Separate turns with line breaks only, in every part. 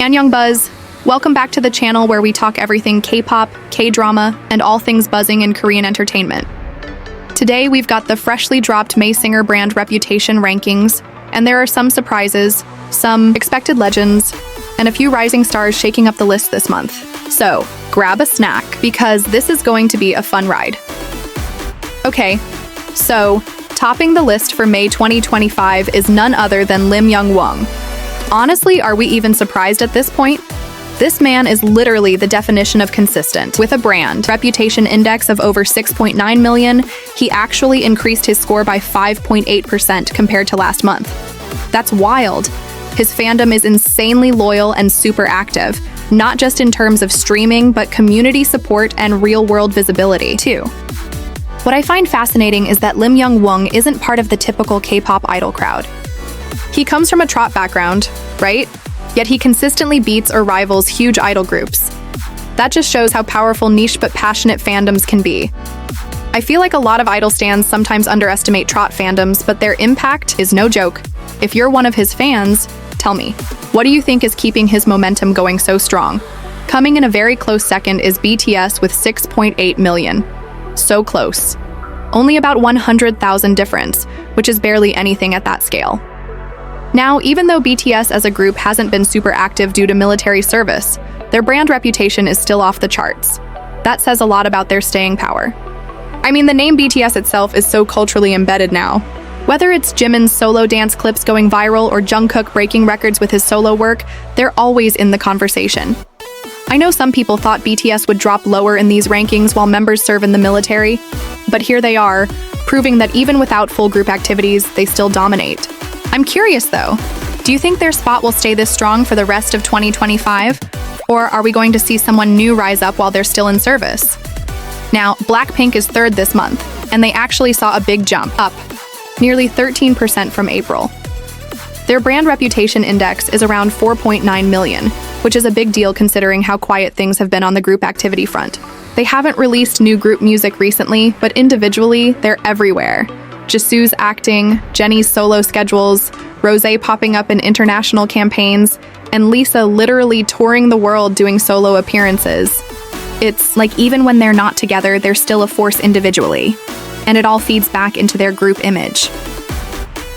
Annyeong Buzz! Welcome back to the channel where we talk everything K-pop, K-drama, and all things buzzing in Korean entertainment. Today we've got the freshly dropped May Singer brand Reputation rankings, and there are some surprises, some expected legends, and a few rising stars shaking up the list this month. So, grab a snack, because this is going to be a fun ride. Okay, so, topping the list for May 2025 is none other than Lim Young Woong. Honestly, are we even surprised at this point? This man is literally the definition of consistent. With a brand reputation index of over 6.9 million, he actually increased his score by 5.8% compared to last month. That's wild. His fandom is insanely loyal and super active, not just in terms of streaming, but community support and real-world visibility, too. What I find fascinating is that Lim Young Woong isn't part of the typical K-pop idol crowd. He comes from a trot background, right? Yet he consistently beats or rivals huge idol groups. That just shows how powerful niche but passionate fandoms can be. I feel like a lot of idol stans sometimes underestimate trot fandoms, but their impact is no joke. If you're one of his fans, tell me, what do you think is keeping his momentum going so strong? Coming in a very close second is BTS with 6.8 million. So close. Only about 100,000 difference, which is barely anything at that scale. Now, even though BTS as a group hasn't been super active due to military service, their brand reputation is still off the charts. That says a lot about their staying power. I mean, the name BTS itself is so culturally embedded now. Whether it's Jimin's solo dance clips going viral or Jungkook breaking records with his solo work, they're always in the conversation. I know some people thought BTS would drop lower in these rankings while members serve in the military, but here they are, proving that even without full group activities, they still dominate. I'm curious though, do you think their spot will stay this strong for the rest of 2025? Or are we going to see someone new rise up while they're still in service? Now, BLACKPINK is third this month, and they actually saw a big jump, up nearly 13% from April. Their brand reputation index is around 4.9 million, which is a big deal considering how quiet things have been on the group activity front. They haven't released new group music recently, but individually, they're everywhere. Jisoo's acting, Jennie's solo schedules, Rosé popping up in international campaigns, and Lisa literally touring the world doing solo appearances. It's like even when they're not together, they're still a force individually. And it all feeds back into their group image.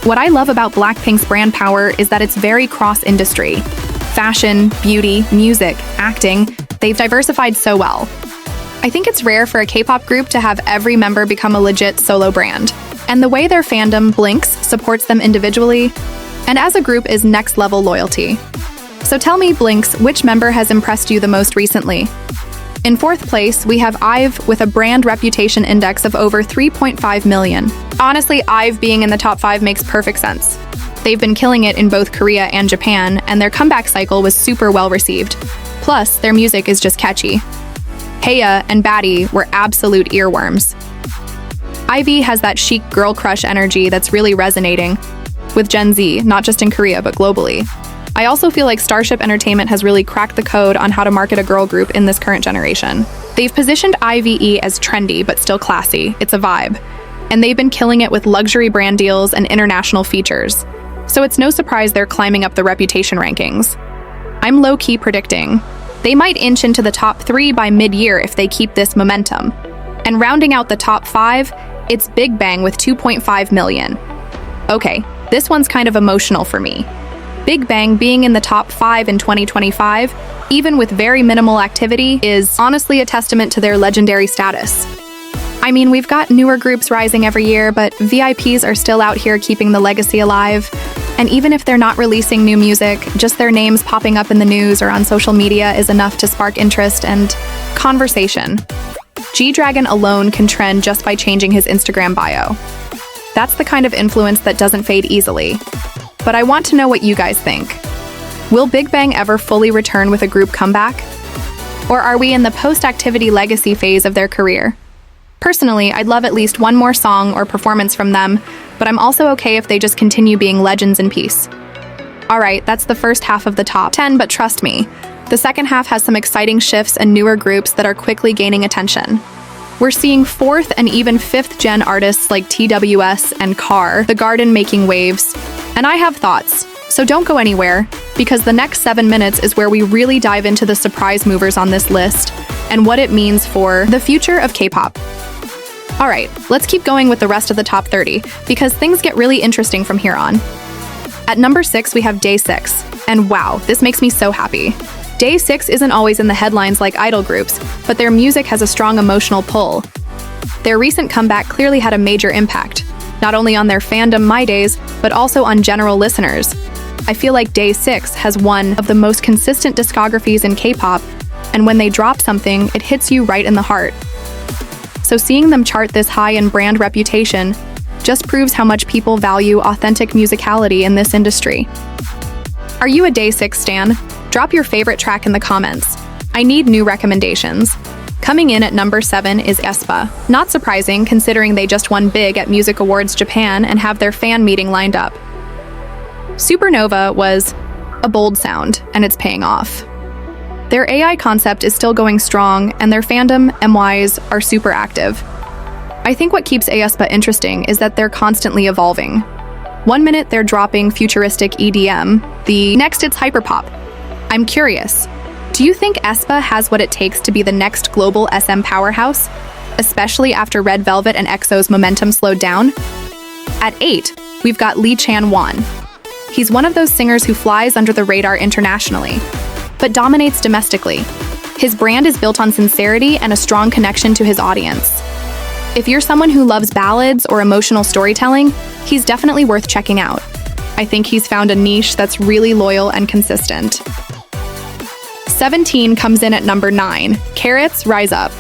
What I love about BLACKPINK's brand power is that it's very cross-industry. Fashion, beauty, music, acting, they've diversified so well. I think it's rare for a K-pop group to have every member become a legit solo brand. And the way their fandom, Blinks, supports them individually, and as a group is next-level loyalty. So tell me, Blinks, which member has impressed you the most recently? In fourth place, we have IVE with a brand reputation index of over 3.5 million. Honestly, IVE being in the top 5 makes perfect sense. They've been killing it in both Korea and Japan, and their comeback cycle was super well received. Plus, their music is just catchy. Heya and Baddie were absolute earworms. IVE has that chic girl crush energy that's really resonating with Gen Z, not just in Korea, but globally. I also feel like Starship Entertainment has really cracked the code on how to market a girl group in this current generation. They've positioned IVE as trendy, but still classy. It's a vibe. And they've been killing it with luxury brand deals and international features. So it's no surprise they're climbing up the reputation rankings. I'm low-key predicting they might inch into the top 3 by mid-year if they keep this momentum. And rounding out the top 5, it's Big Bang with 2.5 million. Okay, this one's kind of emotional for me. Big Bang being in the top 5 in 2025, even with very minimal activity, is honestly a testament to their legendary status. I mean, we've got newer groups rising every year, but VIPs are still out here keeping the legacy alive. And even if they're not releasing new music, just their names popping up in the news or on social media is enough to spark interest and conversation. G-Dragon alone can trend just by changing his Instagram bio. That's the kind of influence that doesn't fade easily. But I want to know what you guys think. Will Big Bang ever fully return with a group comeback? Or are we in the post-activity legacy phase of their career? Personally, I'd love at least one more song or performance from them, but I'm also okay if they just continue being legends in peace. Alright, that's the first half of the top 10, but trust me, the second half has some exciting shifts and newer groups that are quickly gaining attention. We're seeing 4th and even 5th gen artists like TWS and Car, The Garden making waves. And I have thoughts, so don't go anywhere, because the next 7 minutes is where we really dive into the surprise movers on this list and what it means for the future of K-pop. Alright, let's keep going with the rest of the top 30, because things get really interesting from here on. At number 6, we have Day 6, and wow, this makes me so happy. Day 6 isn't always in the headlines like idol groups, but their music has a strong emotional pull. Their recent comeback clearly had a major impact, not only on their fandom My Days, but also on general listeners. I feel like Day 6 has one of the most consistent discographies in K-pop, and when they drop something, it hits you right in the heart. So seeing them chart this high in brand reputation just proves how much people value authentic musicality in this industry. Are you a Day 6 stan? Drop your favorite track in the comments. I need new recommendations. Coming in at number 7 is aespa. Not surprising considering they just won big at Music Awards Japan and have their fan meeting lined up. Supernova was a bold sound, and it's paying off. Their AI concept is still going strong, and their fandom MYs are super active. I think what keeps aespa interesting is that they're constantly evolving. One minute they're dropping futuristic EDM, the next it's hyperpop. I'm curious, do you think aespa has what it takes to be the next global SM powerhouse, especially after Red Velvet and EXO's momentum slowed down? At 8, we've got Lee Chan-won. He's one of those singers who flies under the radar internationally, but dominates domestically. His brand is built on sincerity and a strong connection to his audience. If you're someone who loves ballads or emotional storytelling, he's definitely worth checking out. I think he's found a niche that's really loyal and consistent. 17 comes in at number 9, Carrots Rise Up.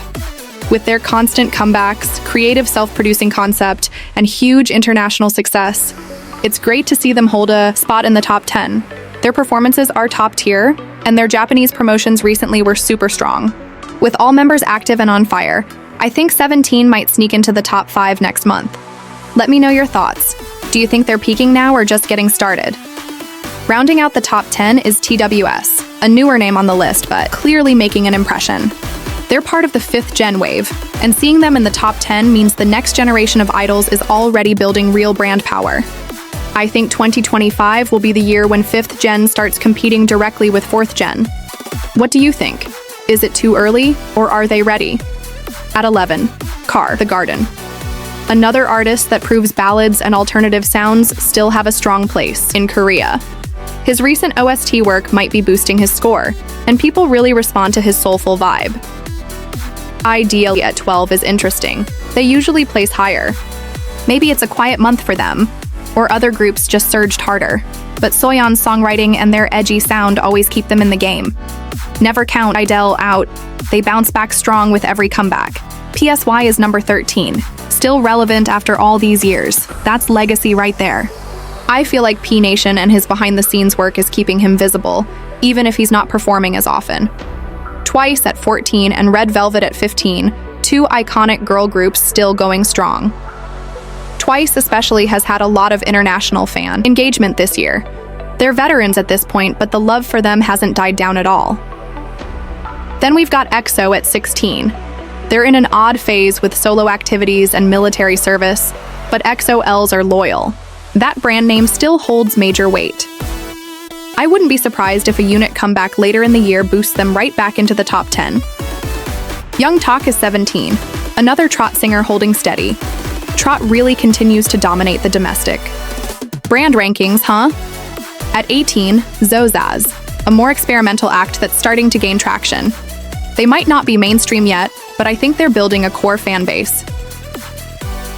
With their constant comebacks, creative self-producing concept, and huge international success, it's great to see them hold a spot in the top 10. Their performances are top tier, and their Japanese promotions recently were super strong. With all members active and on fire, I think 17 might sneak into the top 5 next month. Let me know your thoughts. Do you think they're peaking now or just getting started? Rounding out the top 10 is TWS, a newer name on the list, but clearly making an impression. They're part of the 5th gen wave, and seeing them in the top 10 means the next generation of idols is already building real brand power. I think 2025 will be the year when 5th gen starts competing directly with 4th gen. What do you think? Is it too early, or are they ready? At 11, Car, The Garden. Another artist that proves ballads and alternative sounds still have a strong place in Korea. His recent OST work might be boosting his score, and people really respond to his soulful vibe. Ideally at 12 is interesting. They usually place higher. Maybe it's a quiet month for them, or other groups just surged harder. But Soyeon's songwriting and their edgy sound always keep them in the game. Never count Idol out. They bounce back strong with every comeback. PSY is number 13. Still relevant after all these years. That's legacy right there. I feel like P Nation and his behind-the-scenes work is keeping him visible, even if he's not performing as often. Twice at 14 and Red Velvet at 15, two iconic girl groups still going strong. Twice especially has had a lot of international fan engagement this year. They're veterans at this point, but the love for them hasn't died down at all. Then we've got EXO at 16. They're in an odd phase with solo activities and military service, but EXO-Ls are loyal. That brand name still holds major weight. I wouldn't be surprised if a unit comeback later in the year boosts them right back into the top 10. Young Tak is 17, another trot singer holding steady. Trot really continues to dominate the domestic. Brand rankings, huh? At 18, Zozaz, a more experimental act that's starting to gain traction. They might not be mainstream yet, but I think they're building a core fan base.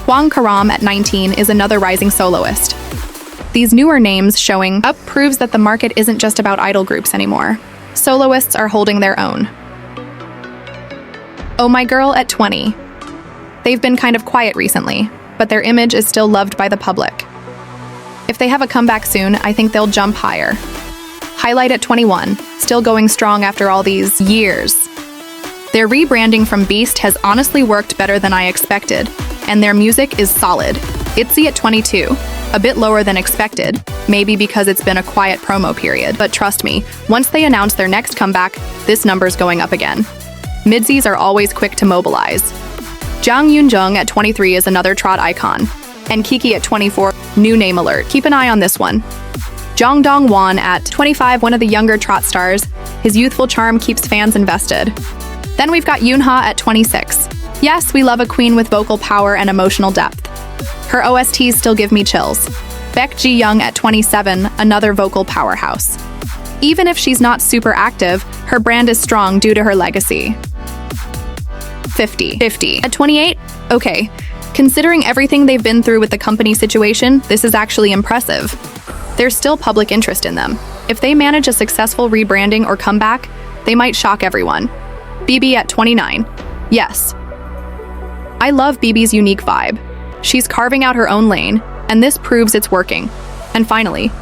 Hwang Karam at 19 is another rising soloist. These newer names showing up proves that the market isn't just about idol groups anymore. Soloists are holding their own. Oh My Girl at 20. They've been kind of quiet recently, but their image is still loved by the public. If they have a comeback soon, I think they'll jump higher. Highlight at 21, still going strong after all these years. Their rebranding from Beast has honestly worked better than I expected, and their music is solid. ITZY at 22, a bit lower than expected, maybe because it's been a quiet promo period, but trust me, once they announce their next comeback, this number's going up again. Midsies are always quick to mobilize. Jang Yoon-jung at 23 is another trot icon. And Kiki at 24, new name alert. Keep an eye on this one. Jong Dong-won at 25, one of the younger trot stars. His youthful charm keeps fans invested. Then we've got Yoonha at 26. Yes, we love a queen with vocal power and emotional depth. Her OSTs still give me chills. Baek Ji-young at 27, another vocal powerhouse. Even if she's not super active, her brand is strong due to her legacy. 50. At 28? Okay. Considering everything they've been through with the company situation, this is actually impressive. There's still public interest in them. If they manage a successful rebranding or comeback, they might shock everyone. BB at 29. Yes. I love BB's unique vibe. She's carving out her own lane, and this proves it's working. And finally,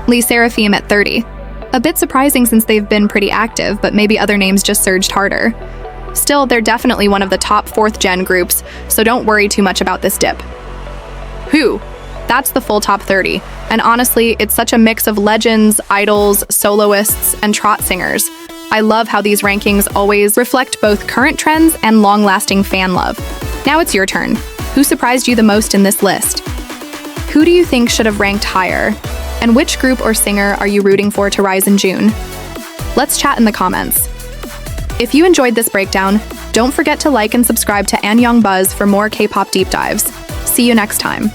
Lee Seraphim at 30. A bit surprising since they've been pretty active, but maybe other names just surged harder. Still, they're definitely one of the top 4th gen groups, so don't worry too much about this dip. Whew, that's the full top 30. And honestly, it's such a mix of legends, idols, soloists, and trot singers. I love how these rankings always reflect both current trends and long-lasting fan love. Now it's your turn. Who surprised you the most in this list? Who do you think should have ranked higher? And which group or singer are you rooting for to rise in June? Let's chat in the comments. If you enjoyed this breakdown, don't forget to like and subscribe to An Young Buzz for more K-pop deep dives. See you next time.